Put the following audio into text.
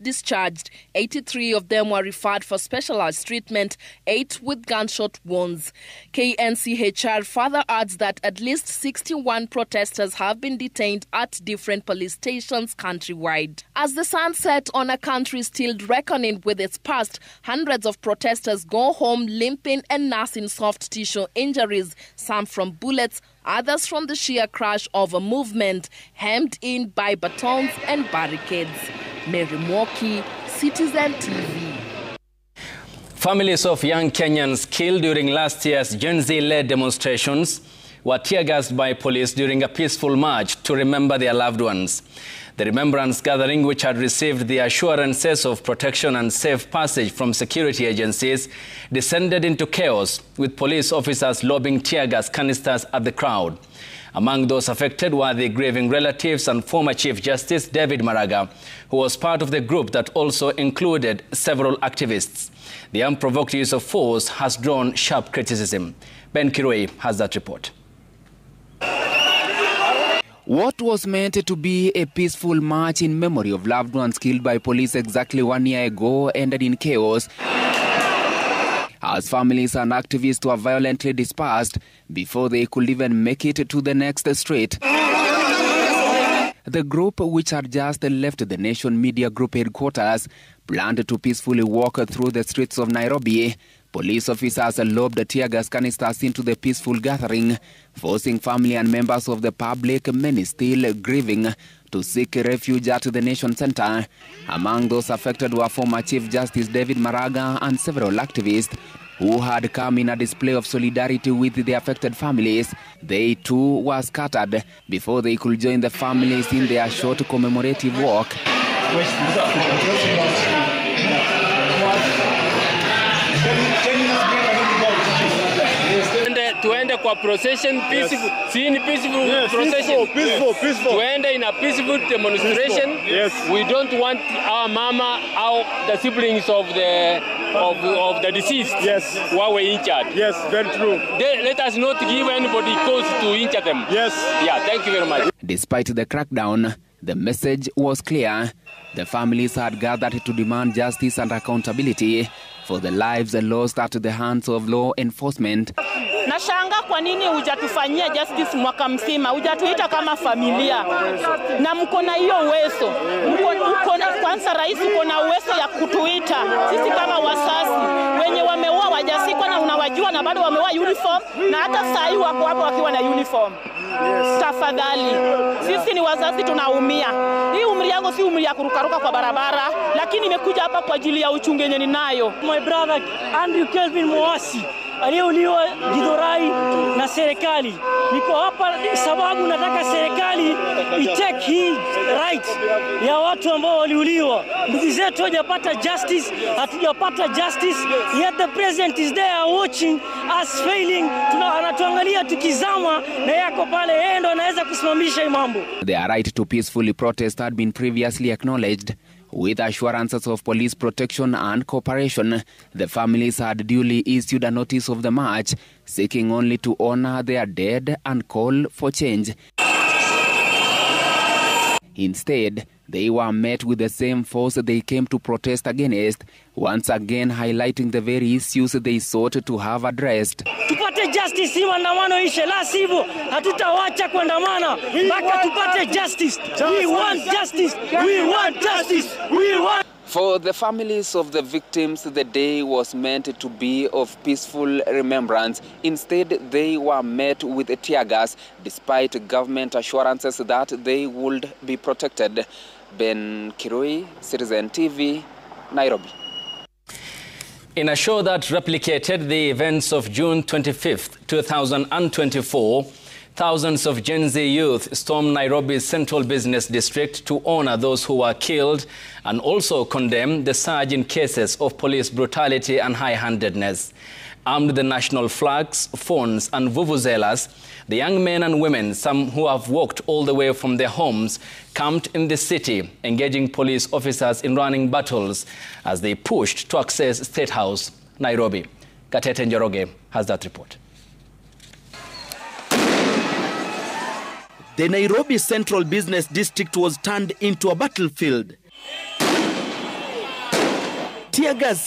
discharged. 83 of them were referred for specialized treatment, 8 with gunshot wounds. KNCHR further adds that at least 61 protesters have been detained at different police stations countrywide. As the sun sets on a country still reckoning with its past, hundreds of protesters go home limping and nursing soft tissue injuries, some from bullets, others from the sheer crash of a movement hemmed in by batons and barricades. Mary Mwoki, Citizen TV. Families of young Kenyans killed during last year's Gen Z-led demonstrations were tear-gassed by police during a peaceful march to remember their loved ones. The remembrance gathering, which had received the assurances of protection and safe passage from security agencies, descended into chaos, with police officers lobbing tear gas canisters at the crowd. Among those affected were the grieving relatives and former Chief Justice David Maraga, who was part of the group that also included several activists. The unprovoked use of force has drawn sharp criticism. Ben Kiroi has that report. What was meant to be a peaceful march in memory of loved ones killed by police exactly 1 year ago ended in chaos, as families and activists were violently dispersed before they could even make it to the next street. The group, which had just left the Nation Media Group headquarters, planned to peacefully walk through the streets of Nairobi. Police officers lobbed tear gas canisters into the peaceful gathering, forcing family and members of the public, many still grieving, to seek refuge at the Nation Center. Among those affected were former Chief Justice David Maraga and several activists who had come in a display of solidarity with the affected families. They too were scattered before they could join the families in their short commemorative walk. Tuende kwa procession, peaceful, peaceful procession. Peaceful. Tuende in a peaceful demonstration. Yes. We don't want our mama, the siblings of the deceased. Yes. Who are injured. Yes, very true. Let us not give anybody cause to injure them. Yes. Yeah, thank you very much. Despite the crackdown, the message was clear. The families had gathered to demand justice and accountability for the lives lost at the hands of law enforcement. Nashanga kwa nini hujatufanyia justice mwaka mzima, hujatuita kama familia. Na mko na hiyo uwezo. Kwanza rais uko na uwezo ya kutuita sisi kama wazazi wenye wameoa wajasikwa na unawajua na bado wameoa uniform na hata saa hii wako hapo wakiwa na uniform. Tafadhali. Sisi ni wazazi tunaumia. Hii umri yangu si umri ya kurukaruka kwa barabara, lakini nimekuja hapa kwa ajili ya uchungu yenye ninayo. My brother Andrew Kelvin Mwasi aliyeuliwa Githurai na serikali. Niko hapa sababu nataka serikali itake hii right ya watu ambao waliuliwa. Ndugu zetu hawajapata justice, hatujapata justice. Yet the president is there watching us failing. Anatuangalia tukizama na yako pale, yeye ndo anaweza kusimamisha mambo. Their right to peacefully protest had been previously acknowledged. With assurances of police protection and cooperation, the families had duly issued a notice of the march, seeking only to honor their dead and call for change. Instead, they were met with the same force they came to protest against, once again highlighting the very issues they sought to have addressed. Tupate justice, si maandamano ishe, la sivyo hatutawacha kuandamana mpaka tupate justice. We want justice. We want justice. We want. For the families of the victims, the day was meant to be of peaceful remembrance. Instead, they were met with tear gas, despite government assurances that they would be protected. Ben Kiroi, Citizen TV, Nairobi. In a show that replicated the events of June 25th, 2024, thousands of Gen Z youth stormed Nairobi's central business district to honor those who were killed and also condemn the surge in cases of police brutality and high-handedness. Armed with the national flags, phones and vuvuzelas, the young men and women, some who have walked all the way from their homes, camped in the city, engaging police officers in running battles as they pushed to access State House, Nairobi. Katete Njoroge has that report. The Nairobi Central Business District was turned into a battlefield. tear gas